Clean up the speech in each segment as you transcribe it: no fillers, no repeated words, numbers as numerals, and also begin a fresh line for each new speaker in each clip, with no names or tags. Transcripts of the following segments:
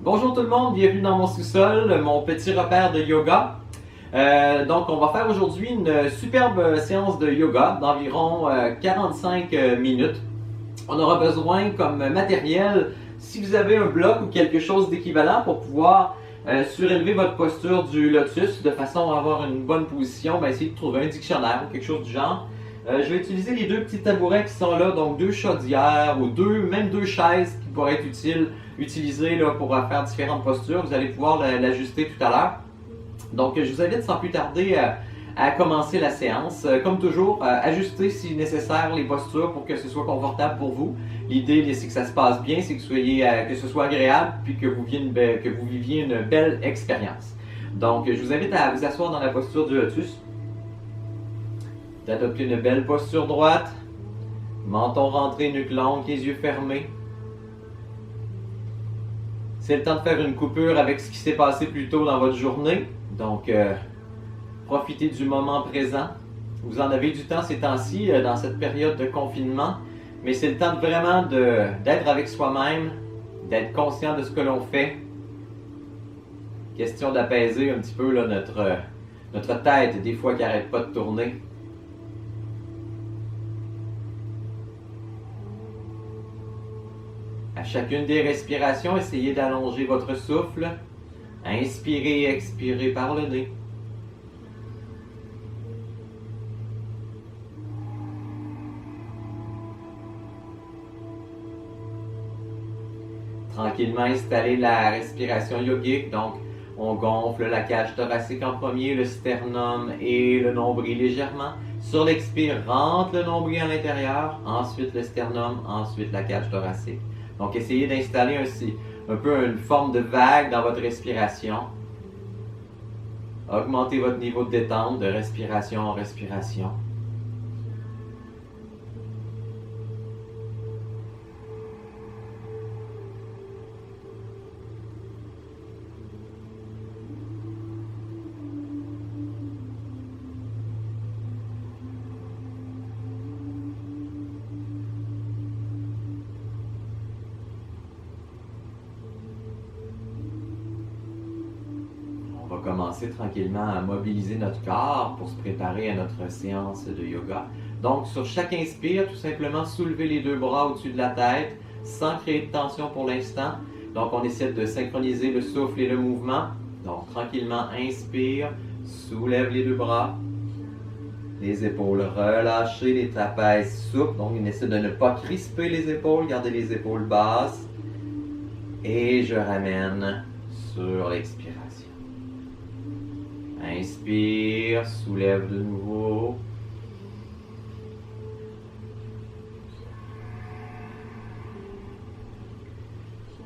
Bonjour tout le monde, bienvenue dans mon sous-sol, mon petit repère de yoga. Donc on va faire aujourd'hui une superbe séance de yoga d'environ 45 minutes. On aura besoin comme matériel, si vous avez un bloc ou quelque chose d'équivalent pour pouvoir surélever votre posture du lotus de façon à avoir une bonne position, essayez de trouver un dictionnaire ou quelque chose du genre. Je vais utiliser les deux petits tabourets qui sont là, donc deux chaudières ou même deux chaises qui pourraient être utilisées là, pour faire différentes postures. Vous allez pouvoir l'ajuster tout à l'heure. Donc je vous invite sans plus tarder à commencer la séance. Comme toujours, ajustez si nécessaire les postures pour que ce soit confortable pour vous. L'idée, c'est que ça se passe bien, c'est que ce soit agréable puis que vous viviez une belle expérience. Donc je vous invite à vous asseoir dans la posture du lotus, d'adopter une belle posture droite, menton rentré, nuque longue, les yeux fermés. C'est le temps de faire une coupure avec ce qui s'est passé plus tôt dans votre journée. Donc, profitez du moment présent. Vous en avez du temps ces temps-ci, dans cette période de confinement. Mais c'est le temps vraiment d'être avec soi-même, d'être conscient de ce que l'on fait. Question d'apaiser un petit peu là, notre tête, des fois qui n'arrête pas de tourner. À chacune des respirations, essayez d'allonger votre souffle. Inspirez et expirez par le nez. Tranquillement installez la respiration yogique. Donc, on gonfle la cage thoracique en premier, le sternum et le nombril légèrement. Sur l'expire, rentre le nombril à l'intérieur, ensuite le sternum, ensuite la cage thoracique. Donc, essayez d'installer un peu une forme de vague dans votre respiration. Augmentez votre niveau de détente de respiration en respiration. On va commencer tranquillement à mobiliser notre corps pour se préparer à notre séance de yoga. Donc, sur chaque inspire, tout simplement soulevez les deux bras au-dessus de la tête sans créer de tension pour l'instant. Donc, on essaie de synchroniser le souffle et le mouvement. Donc, tranquillement, inspire, soulève les deux bras. Les épaules relâchées, les trapèzes souples. Donc, on essaie de ne pas crisper les épaules, garder les épaules basses. Et je ramène sur l'expiration. Inspire, soulève de nouveau.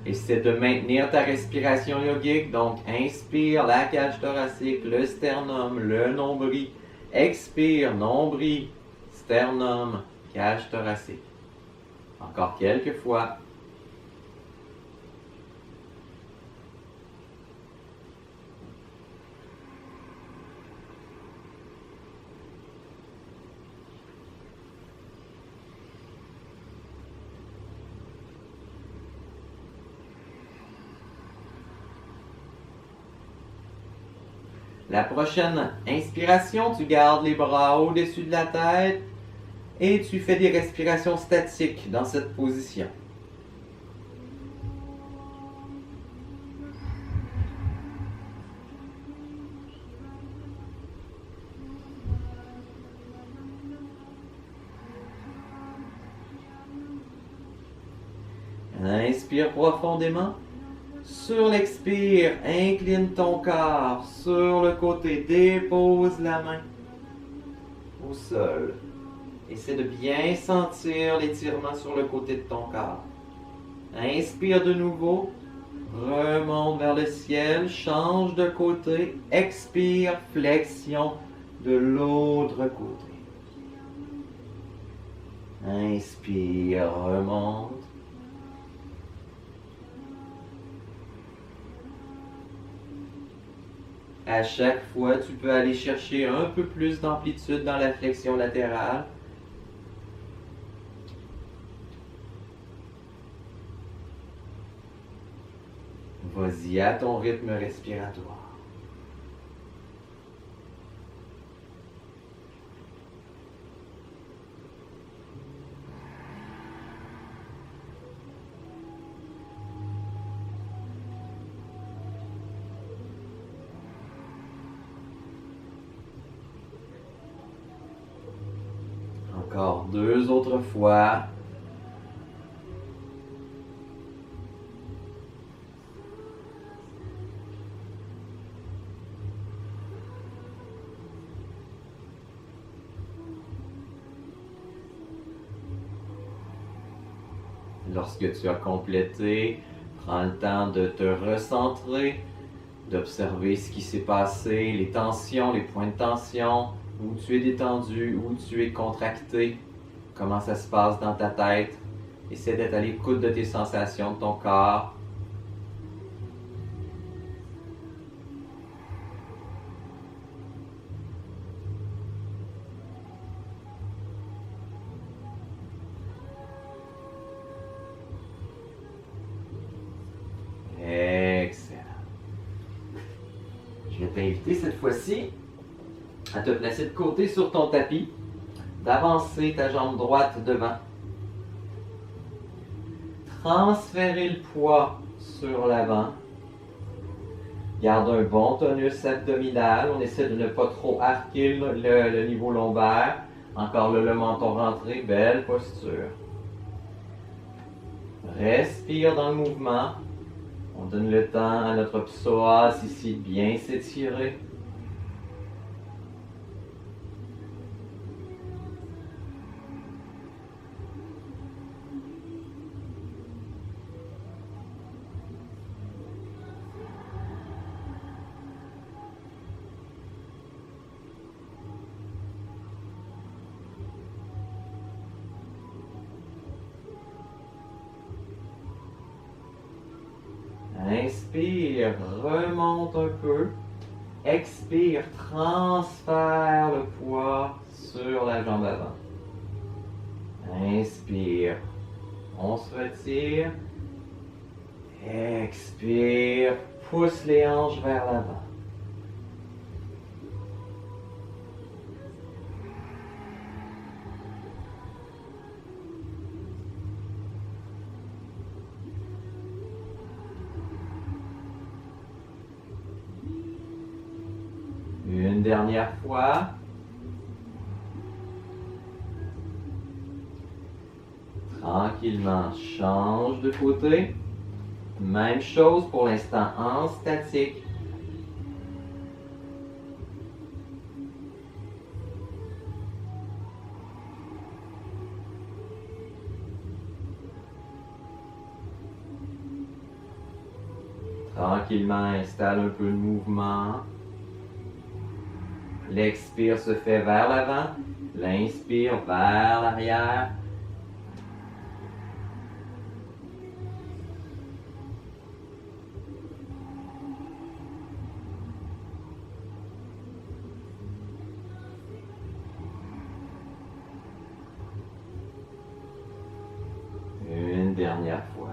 Essaie de maintenir ta respiration yogique. Donc, inspire la cage thoracique, le sternum, le nombril. Expire, nombril, sternum, cage thoracique. Encore quelques fois. La prochaine inspiration, tu gardes les bras au-dessus de la tête et tu fais des respirations statiques dans cette position. Inspire profondément. Sur l'expire, incline ton corps sur le côté, dépose la main au sol. Essaie de bien sentir l'étirement sur le côté de ton corps. Inspire de nouveau, remonte vers le ciel, change de côté, expire, flexion de l'autre côté. Inspire, remonte. À chaque fois, tu peux aller chercher un peu plus d'amplitude dans la flexion latérale. Vas-y à ton rythme respiratoire. Encore 2 autres fois. Lorsque tu as complété, prends le temps de te recentrer, d'observer ce qui s'est passé, les tensions, les points de tension, où tu es détendu, où tu es contracté, comment ça se passe dans ta tête. Essaie d'être à l'écoute de tes sensations, de ton corps. Excellent. Je vais t'inviter cette fois-ci à te placer de côté sur ton tapis, d'avancer ta jambe droite devant, transférer le poids sur l'avant, garde un bon tonus abdominal, on essaie de ne pas trop arquer le niveau lombaire, encore le menton rentré, belle posture. Respire dans le mouvement, on donne le temps à notre psoas ici de bien s'étirer. Inspire, remonte un peu. Expire, transfère le poids sur la jambe avant. Inspire, on se retire. Expire, pousse les hanches vers l'avant. Une dernière fois. Tranquillement, change de côté. Même chose pour l'instant en statique. Tranquillement, installe un peu de mouvement. L'expire se fait vers l'avant, l'inspire vers l'arrière. Une dernière fois.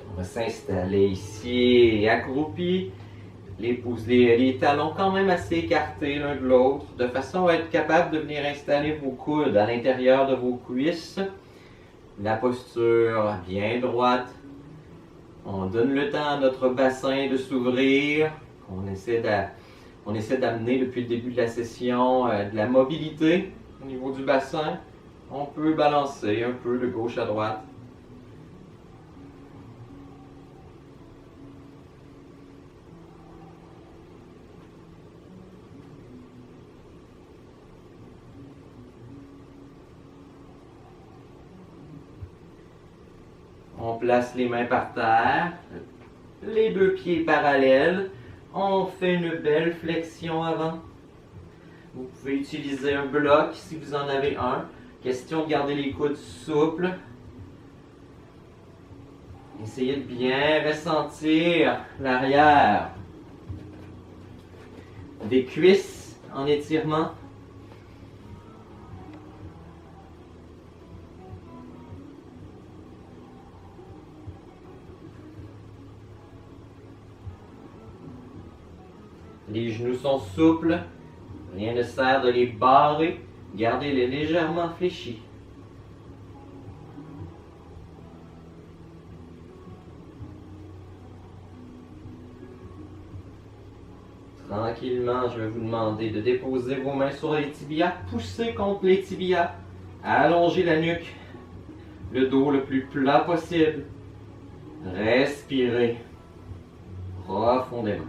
On va s'installer ici, accroupi, les talons quand même assez écartés l'un de l'autre, de façon à être capable de venir installer vos coudes à l'intérieur de vos cuisses. La posture bien droite. On donne le temps à notre bassin de s'ouvrir. On essaie d'amener depuis le début de la session de la mobilité au niveau du bassin. On peut balancer un peu de gauche à droite. On place les mains par terre, les 2 pieds parallèles. On fait une belle flexion avant. Vous pouvez utiliser un bloc si vous en avez un. Question de garder les coudes souples. Essayez de bien ressentir l'arrière des cuisses en étirement. Les genoux sont souples. Rien ne sert de les barrer. Gardez-les légèrement fléchis. Tranquillement, je vais vous demander de déposer vos mains sur les tibias, pousser contre les tibias, allongez la nuque, le dos le plus plat possible. Respirez profondément.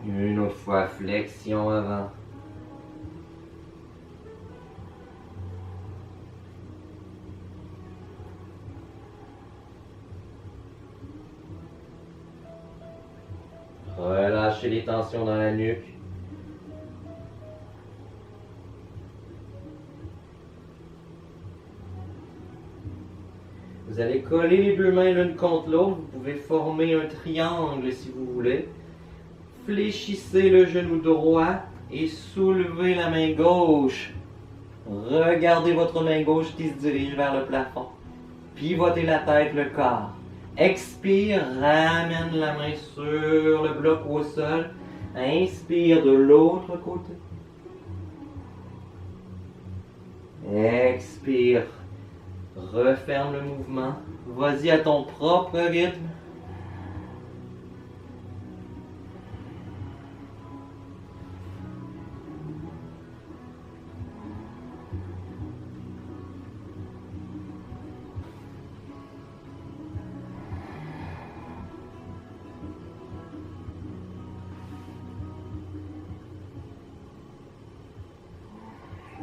Une autre fois, flexion avant. Relâchez les tensions dans la nuque. Vous allez coller les deux mains l'une contre l'autre. Vous pouvez former un triangle si vous voulez. Fléchissez le genou droit et soulevez la main gauche. Regardez votre main gauche qui se dirige vers le plafond. Pivotez la tête, le corps. Expire, ramène la main sur le bloc au sol. Inspire de l'autre côté. Expire. Referme le mouvement. Vas-y à ton propre rythme.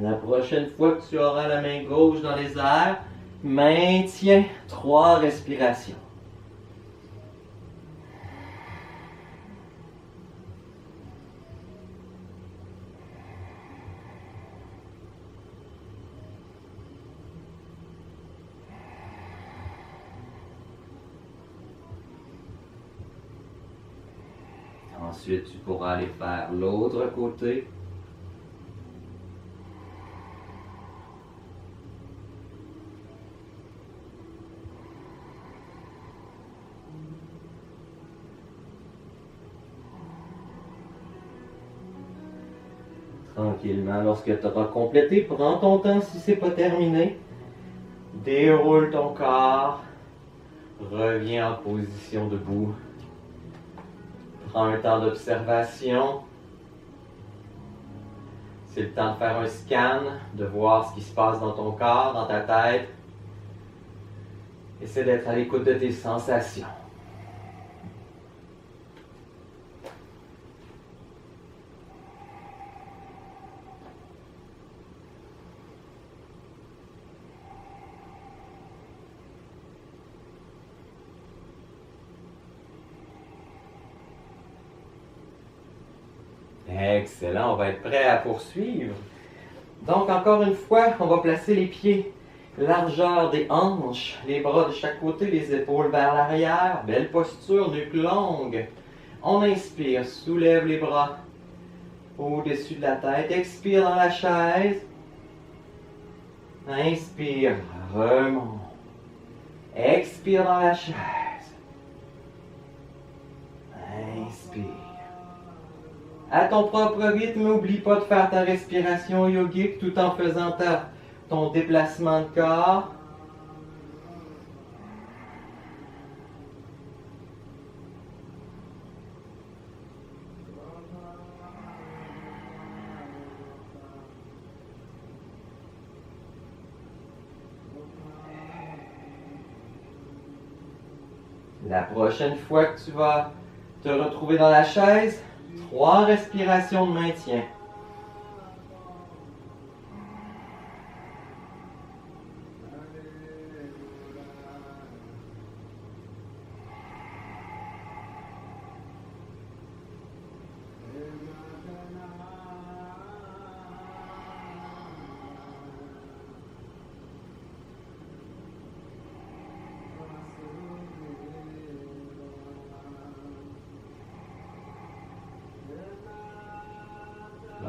La prochaine fois que tu auras la main gauche dans les airs, maintiens 3 respirations. Ensuite, tu pourras aller faire l'autre côté. Tranquillement, lorsque tu auras complété, prends ton temps si ce n'est pas terminé. Déroule ton corps. Reviens en position debout. Prends un temps d'observation. C'est le temps de faire un scan, de voir ce qui se passe dans ton corps, dans ta tête. Essaie d'être à l'écoute de tes sensations. Excellent, on va être prêt à poursuivre. Donc, encore une fois, on va placer les pieds largeur des hanches, les bras de chaque côté, les épaules vers l'arrière. Belle posture, nuque longue. On inspire, soulève les bras au-dessus de la tête. Expire dans la chaise. Inspire, remonte. Expire dans la chaise. Inspire. À ton propre rythme, n'oublie pas de faire ta respiration yogique tout en faisant ton déplacement de corps. La prochaine fois que tu vas te retrouver dans la chaise, 3 respirations de maintien.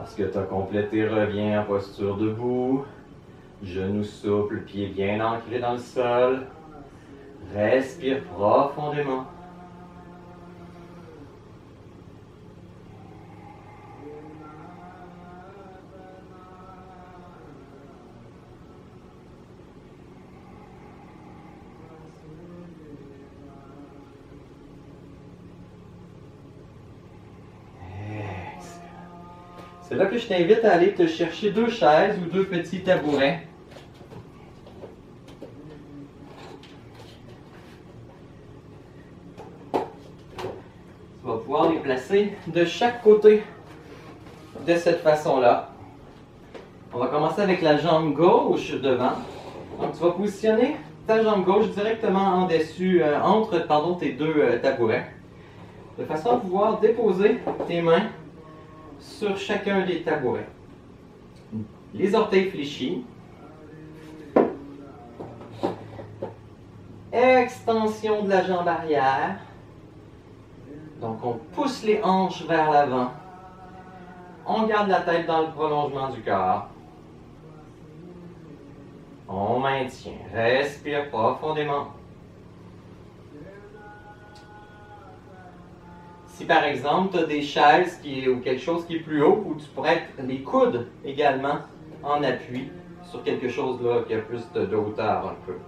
Lorsque tu as complété, reviens en posture debout. Genoux souples, pieds bien ancrés dans le sol. Respire profondément. C'est là que je t'invite à aller te chercher 2 chaises ou 2 petits tabourets. Tu vas pouvoir les placer de chaque côté de cette façon-là. On va commencer avec la jambe gauche devant. Donc tu vas positionner ta jambe gauche directement en dessus, entre tes 2 tabourets, de façon à pouvoir déposer tes mains sur chacun des tabourets. Les orteils fléchis. Extension de la jambe arrière. Donc on pousse les hanches vers l'avant. On garde la tête dans le prolongement du corps. On maintient. Respire profondément. Si par exemple, tu as des chaises ou quelque chose qui est plus haut, où tu pourrais être les coudes également en appui sur quelque chose là qui a plus de hauteur un peu.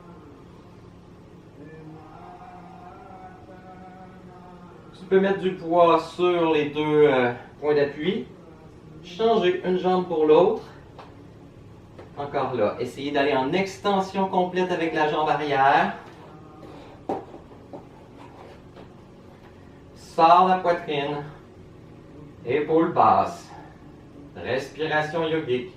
Tu peux mettre du poids sur les 2 points d'appui, changer une jambe pour l'autre. Encore là, essayez d'aller en extension complète avec la jambe arrière. Sors la poitrine, épaules basses, respiration yogique.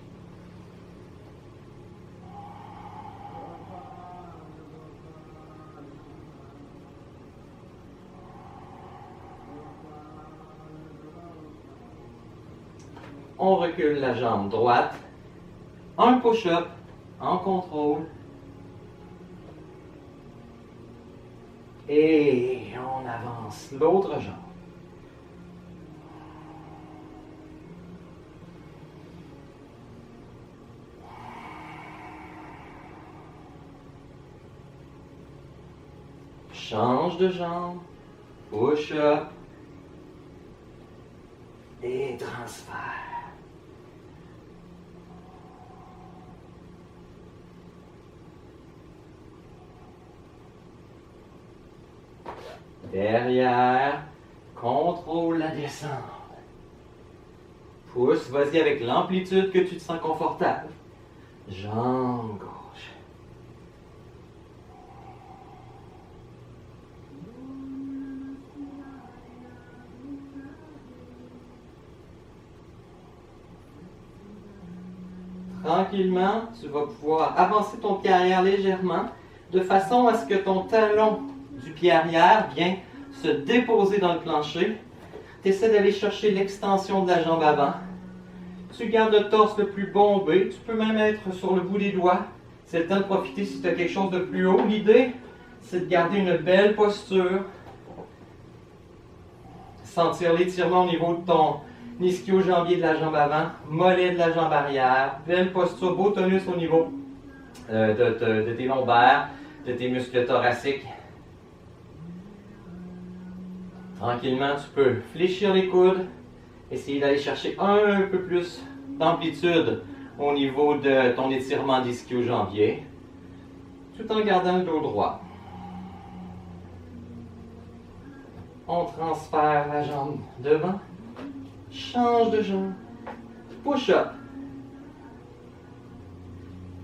On recule la jambe droite, un push-up en contrôle. Et on avance l'autre jambe. Change de jambe, push-up et transfert. Derrière, contrôle la descente. Pousse, vas-y avec l'amplitude que tu te sens confortable. Jambe gauche. Tranquillement, tu vas pouvoir avancer ton pied arrière légèrement, de façon à ce que ton talon du pied arrière vient se déposer dans le plancher. Tu essaies d'aller chercher l'extension de la jambe avant. Tu gardes le torse le plus bombé. Tu peux même être sur le bout des doigts. C'est le temps de profiter si tu as quelque chose de plus haut. L'idée, c'est de garder une belle posture. Sentir l'étirement au niveau de ton ischio-jambier de la jambe avant, mollet de la jambe arrière. Belle posture, beau tonus au niveau de tes lombaires, de tes muscles thoraciques. Tranquillement, tu peux fléchir les coudes, essayer d'aller chercher un peu plus d'amplitude au niveau de ton étirement d'ischio-jambier, tout en gardant le dos droit. On transfère la jambe devant, change de jambe, push-up,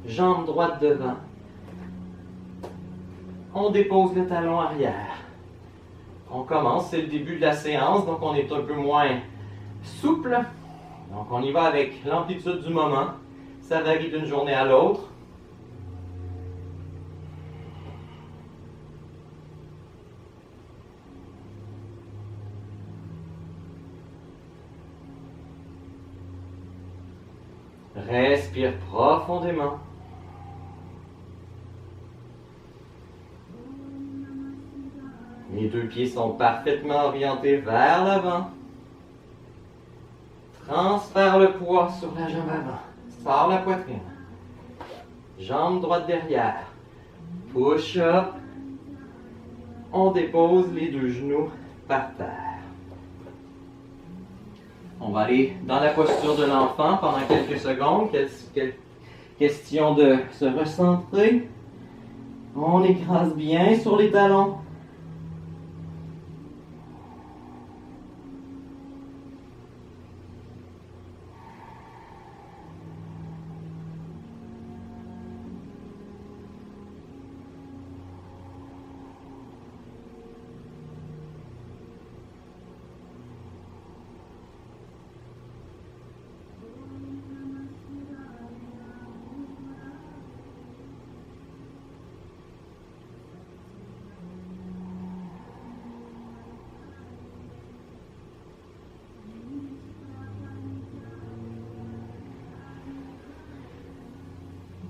jambe droite devant, on dépose le talon arrière. On commence, c'est le début de la séance, donc on est un peu moins souple. Donc on y va avec l'amplitude du moment. Ça varie d'une journée à l'autre. Respire profondément. Les 2 pieds sont parfaitement orientés vers l'avant. Transfère le poids sur la jambe avant. Sors la poitrine. Jambe droite derrière. Push up. On dépose les deux genoux par terre. On va aller dans la posture de l'enfant pendant quelques secondes. Question de se recentrer. On écrase bien sur les talons.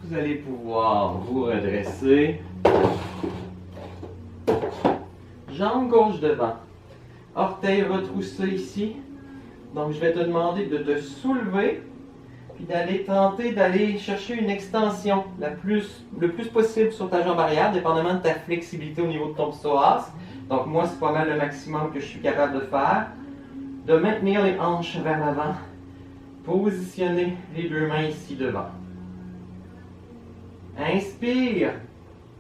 Vous allez pouvoir vous redresser. Jambe gauche devant. Orteil retroussé ici. Donc, je vais te demander de te soulever puis d'aller tenter d'aller chercher une extension le plus possible sur ta jambe arrière, dépendamment de ta flexibilité au niveau de ton psoas. Donc, moi, c'est pas mal le maximum que je suis capable de faire. De maintenir les hanches vers l'avant. Positionner les deux mains ici devant. Inspire.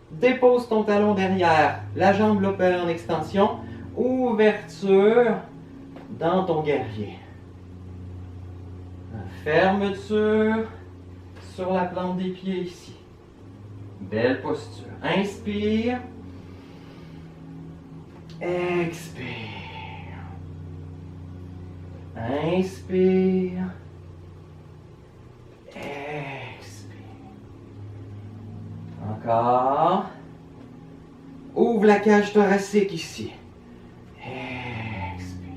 Dépose ton talon derrière. La jambe l'opère en extension. Ouverture dans ton guerrier. Fermeture sur la plante des pieds ici. Belle posture. Inspire. Expire. Inspire. Encore. Ouvre la cage thoracique ici. Expire.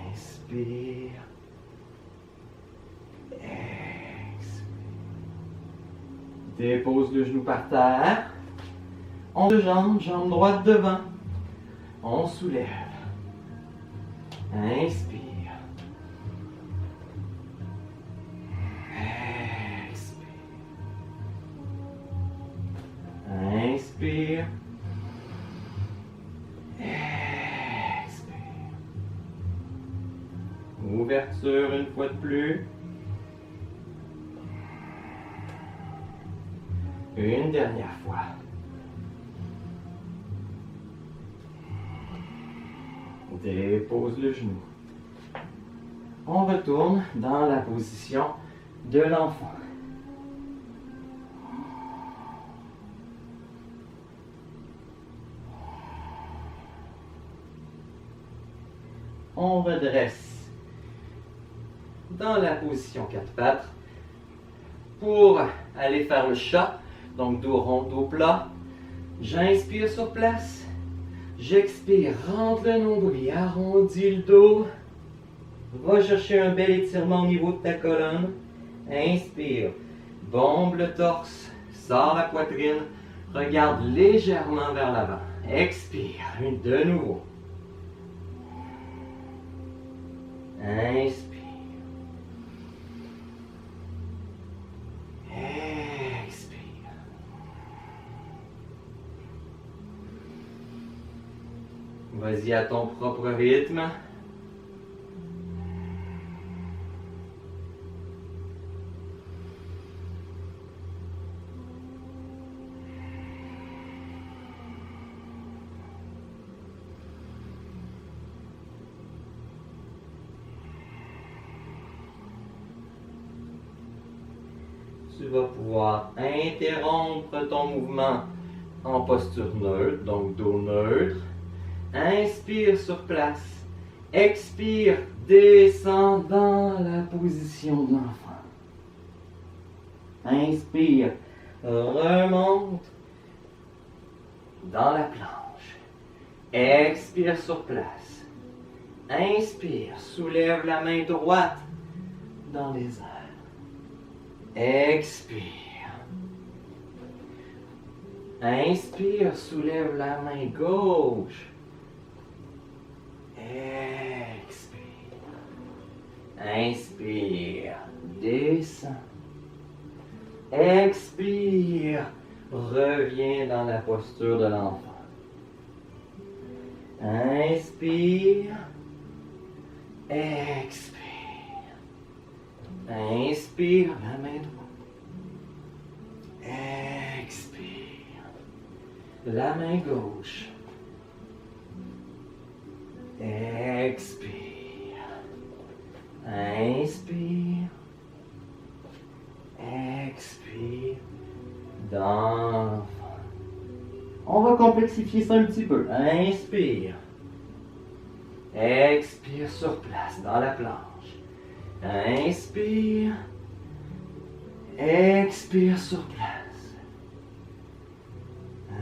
Inspire. Expire. Dépose le genou par terre. On deux jambes, jambe droite devant. On soulève. Inspire. Inspire. Expire. Ouverture une fois de plus. Une dernière fois. Dépose le genou. On retourne dans la position de l'enfant. On redresse dans la position 4 pattes pour aller faire le chat. Donc dos rond, dos plat. J'inspire sur place. J'expire, rentre le nombril, arrondis le dos. Va chercher un bel étirement au niveau de ta colonne. Inspire, bombe le torse, sors la poitrine, regarde légèrement vers l'avant. Expire, de nouveau. Inspire. Expire. Vas-y à ton propre rythme. Tu vas pouvoir interrompre ton mouvement en posture neutre, donc dos neutre. Inspire sur place. Expire, descends dans la position de l'enfant. Inspire, remonte dans la planche. Expire sur place. Inspire, soulève la main droite dans les airs. Expire. Inspire, soulève la main gauche. Expire. posture de l'enfant. Inspire. Expire. Inspire, la main droite. Expire. La main gauche. Expire. Inspire. Expire. Dans. On va complexifier ça un petit peu. Inspire. Expire sur place, dans la planche. Inspire. Expire sur place.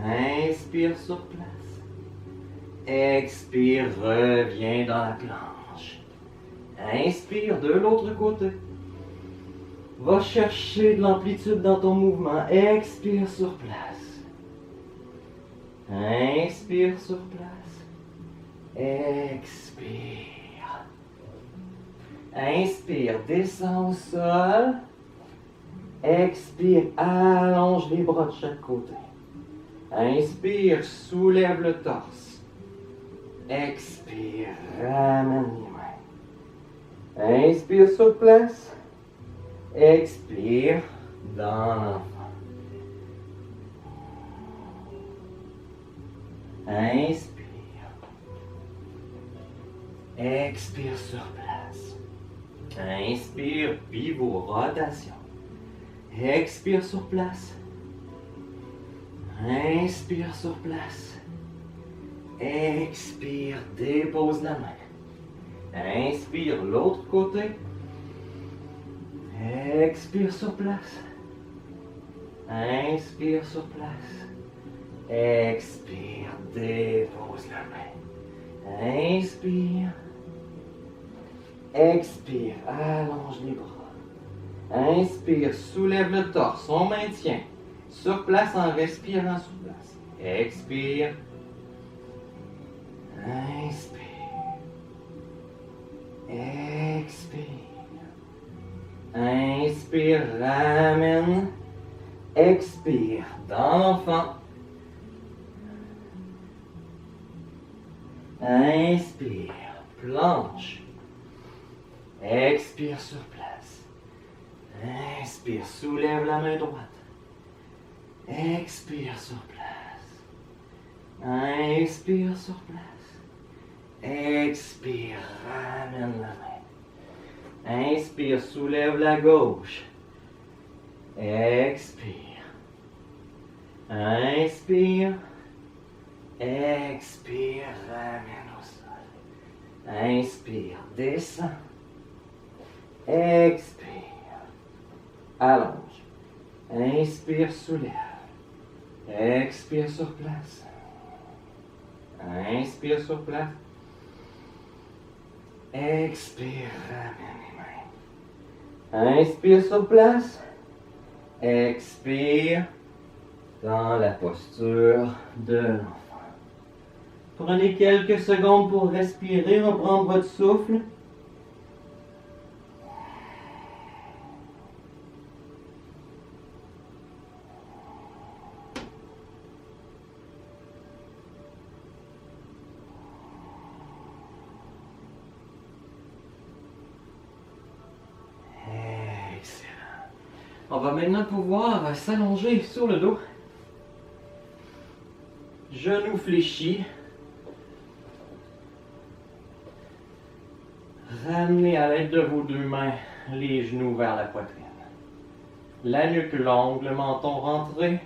Inspire sur place. Expire, reviens dans la planche. Inspire de l'autre côté. Va chercher de l'amplitude dans ton mouvement. Expire sur place. Inspire sur place. Expire. Inspire, descends au sol. Expire, allonge les bras de chaque côté. Inspire, soulève le torse. Expire, ramène les mains. Inspire sur place. Expire dans l'enfant. Inspire. Expire sur place. Inspire, pivot, rotation. Expire sur place. Inspire sur place. Expire, dépose la main. Inspire, l'autre côté. Expire sur place. Inspire sur place. Expire, dépose la main. Inspire. Expire, allonge les bras. Inspire, soulève le torse, on maintient. Sur place en respirant sur place. Expire. Inspire. Expire. Inspire, ramène. Expire, dans l'enfant. Inspire, planche. Expire sur place. Inspire, soulève la main droite. Expire sur place. Inspire sur place. Expire, ramène la main. Inspire, soulève la gauche. Expire. Inspire. Expire, ramène au sol. Inspire, descend. Expire. Allonge. Inspire, soulève. Expire sur place. Inspire sur place. Expire, ramène les mains. Inspire sur place. Expire dans la posture de l'enfant. Prenez quelques secondes pour respirer, reprendre votre souffle. On va maintenant pouvoir s'allonger sur le dos. Genoux fléchis. Ramenez à l'aide de vos deux mains les genoux vers la poitrine. La nuque longue, le menton rentré.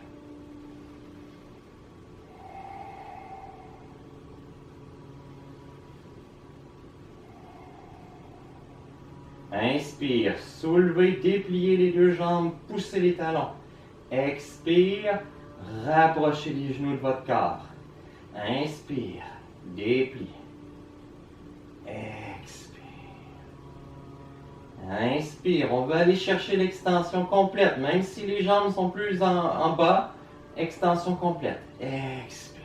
Inspire, soulevez, dépliez les deux jambes, poussez les talons. Expire, rapprochez les genoux de votre corps. Inspire, déplie. Expire. Inspire, on va aller chercher l'extension complète, même si les jambes sont plus en bas. Extension complète. Expire.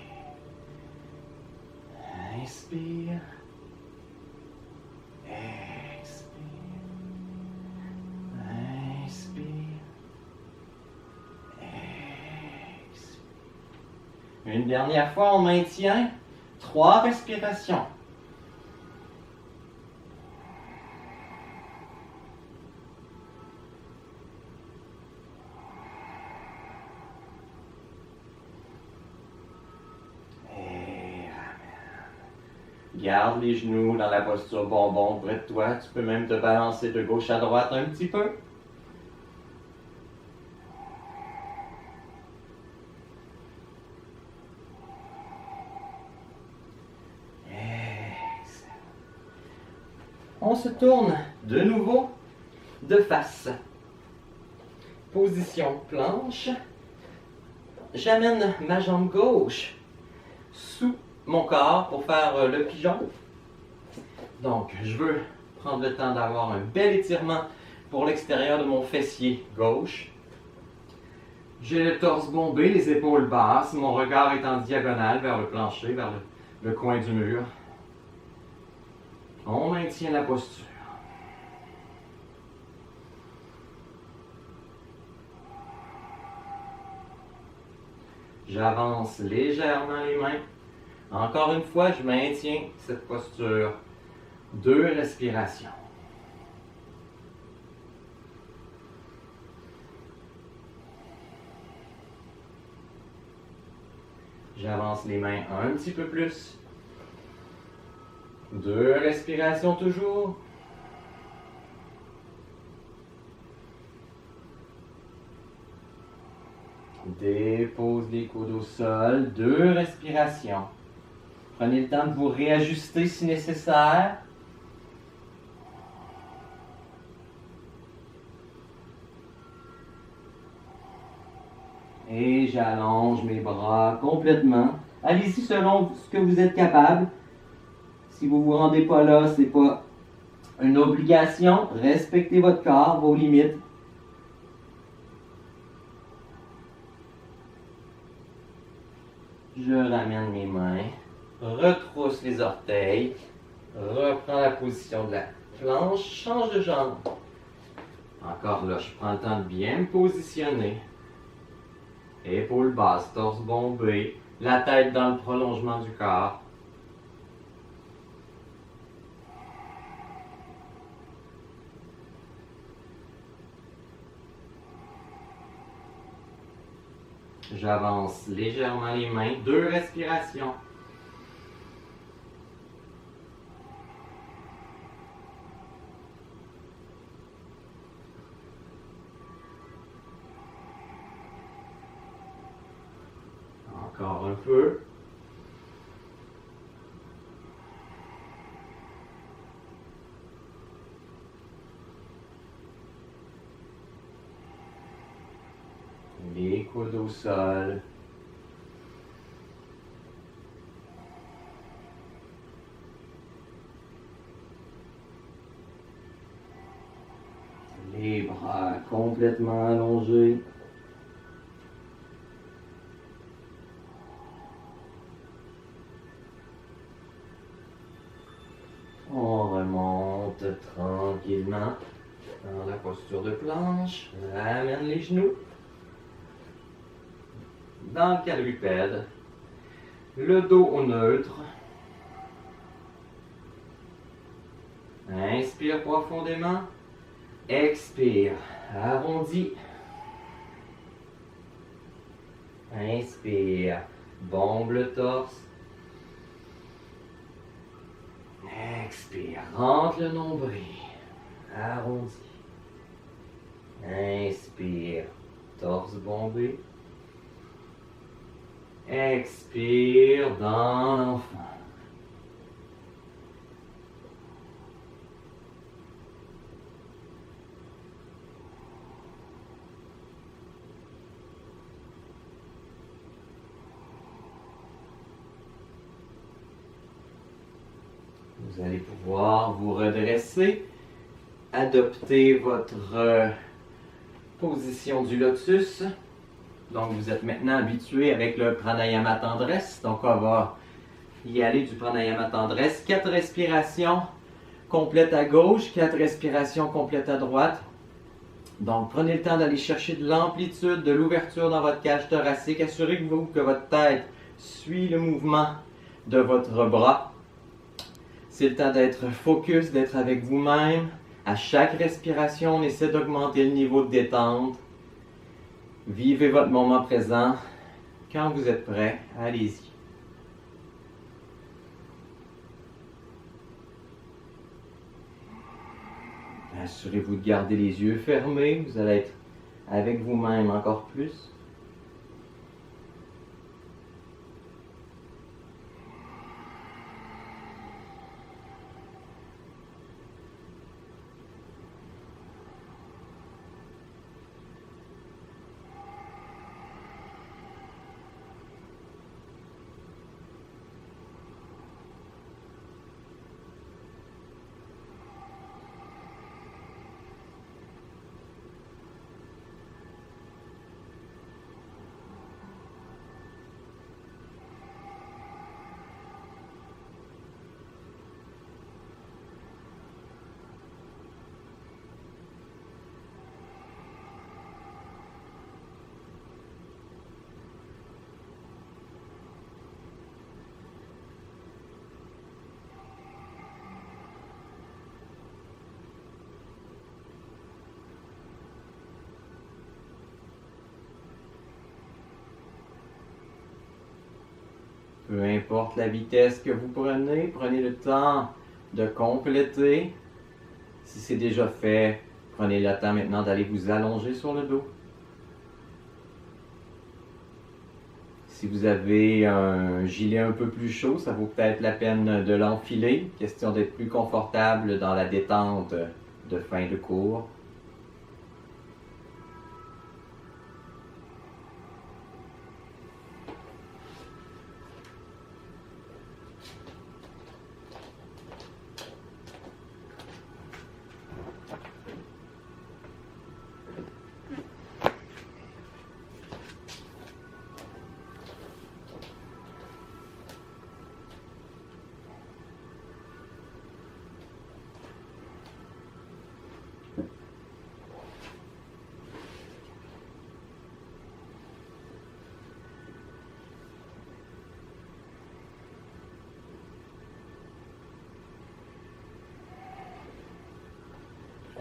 Inspire. Une dernière fois, on maintient 3 respirations. Garde les genoux dans la posture bonbon près de toi. Tu peux même te balancer de gauche à droite un petit peu. Excellent. On se tourne de nouveau de face. Position planche. J'amène ma jambe gauche sous mon corps pour faire le pigeon. Donc, je veux prendre le temps d'avoir un bel étirement pour l'extérieur de mon fessier gauche. J'ai le torse bombé, les épaules basses, mon regard est en diagonale vers le plancher, vers le coin du mur. On maintient la posture. J'avance légèrement les mains. Encore une fois, je maintiens cette posture. 2 respirations. J'avance les mains un petit peu plus. 2 respirations toujours. Dépose les coudes au sol. 2 respirations. Prenez le temps de vous réajuster si nécessaire. Et j'allonge mes bras complètement. Allez-y selon ce que vous êtes capable. Si vous ne vous rendez pas là, ce n'est pas une obligation. Respectez votre corps, vos limites. Je ramène mes mains. Retrousse les orteils. Reprends la position de la planche. Change de jambe. Encore là, je prends le temps de bien me positionner. Épaules basses, torse bombé, la tête dans le prolongement du corps. J'avance légèrement les mains, 2 respirations. Encore un peu. Les coudes au sol. Les bras complètement allongés. On remonte tranquillement dans la posture de planche. Ramène les genoux dans le quadrupède. Le dos au neutre. Inspire profondément. Expire. Arrondi. Inspire. Bombe le torse. Expire. Rentre le nombril. Arrondi. Inspire. Torse bombé. Expire dans l'enfant. Vous allez pouvoir vous redresser, adopter votre position du lotus. Donc vous êtes maintenant habitué avec le pranayama tendresse. Donc on va y aller du pranayama tendresse. 4 respirations complètes à gauche, 4 respirations complètes à droite. Donc prenez le temps d'aller chercher de l'amplitude, de l'ouverture dans votre cage thoracique. Assurez-vous que votre tête Suis le mouvement de votre bras. C'est le temps d'être focus, d'être avec vous-même. À chaque respiration, on essaie d'augmenter le niveau de détente. Vivez votre moment présent. Quand vous êtes prêt, allez-y. Assurez-vous de garder les yeux fermés. Vous allez être avec vous-même encore plus. Peu importe la vitesse que vous prenez, prenez le temps de compléter. Si c'est déjà fait, prenez le temps maintenant d'aller vous allonger sur le dos. Si vous avez un gilet un peu plus chaud, ça vaut peut-être la peine de l'enfiler. Question d'être plus confortable dans la détente de fin de cours.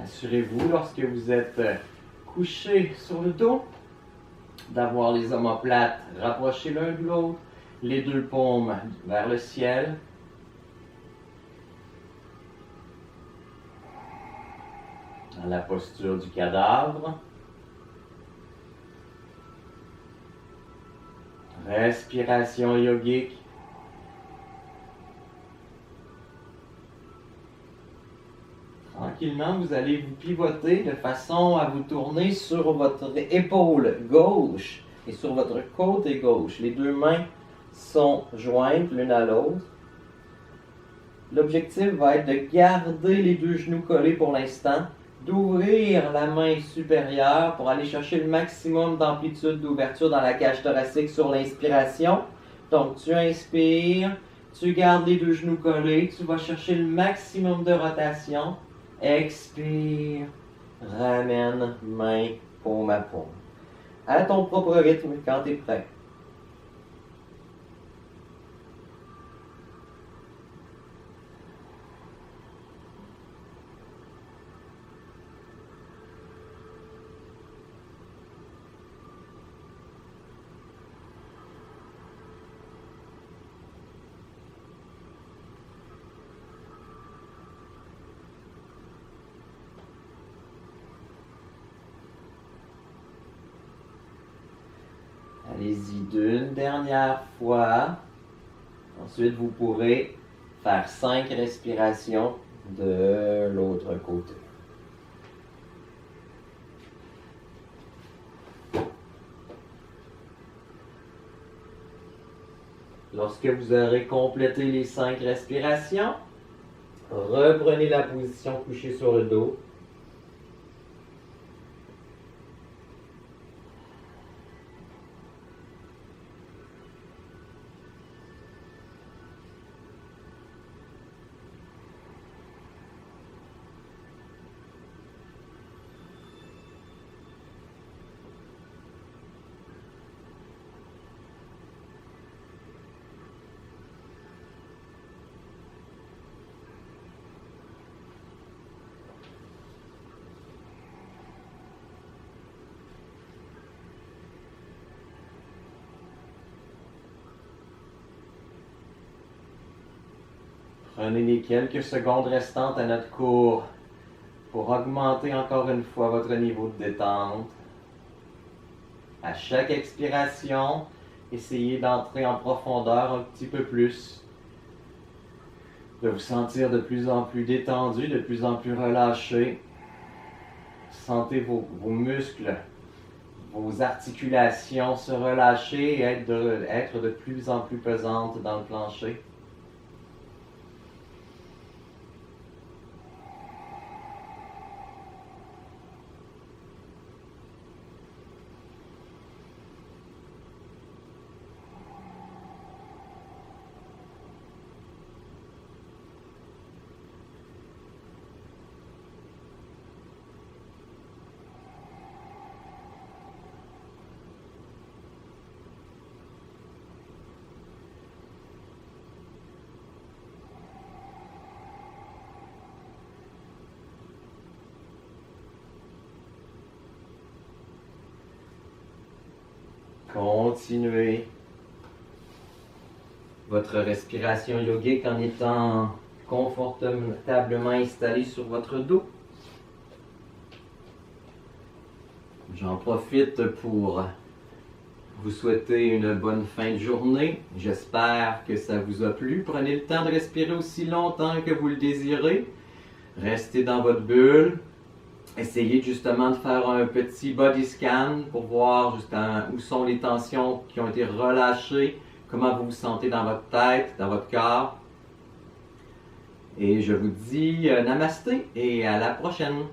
Assurez-vous, lorsque vous êtes couché sur le dos, d'avoir les omoplates rapprochés l'un de l'autre, les deux paumes vers le ciel. Dans la posture du cadavre. Respiration yogique. Tranquillement, vous allez vous pivoter de façon à vous tourner sur votre épaule gauche et sur votre côté gauche. Les deux mains sont jointes l'une à l'autre. L'objectif va être de garder les deux genoux collés pour l'instant, d'ouvrir la main supérieure pour aller chercher le maximum d'amplitude d'ouverture dans la cage thoracique sur l'inspiration. Donc, tu inspires, tu gardes les deux genoux collés, tu vas chercher le maximum de rotation. Expire, ramène main, paume à paume. À ton propre rythme quand tu es prêt. Allez-y d'une dernière fois. Ensuite, vous pourrez faire 5 respirations de l'autre côté. Lorsque vous aurez complété les 5 respirations, reprenez la position couchée sur le dos. Prenez les quelques secondes restantes à notre cours pour augmenter encore une fois votre niveau de détente. À chaque expiration, essayez d'entrer en profondeur un petit peu plus, de vous sentir de plus en plus détendu, de plus en plus relâché. Sentez vos muscles, vos articulations se relâcher et être de plus en plus pesantes dans le plancher. Continuez votre respiration yogique en étant confortablement installé sur votre dos. J'en profite pour vous souhaiter une bonne fin de journée. J'espère que ça vous a plu. Prenez le temps de respirer aussi longtemps que vous le désirez. Restez dans votre bulle. Essayez justement de faire un petit body scan pour voir justement où sont les tensions qui ont été relâchées, comment vous vous sentez dans votre tête, dans votre corps. Et je vous dis namasté et à la prochaine.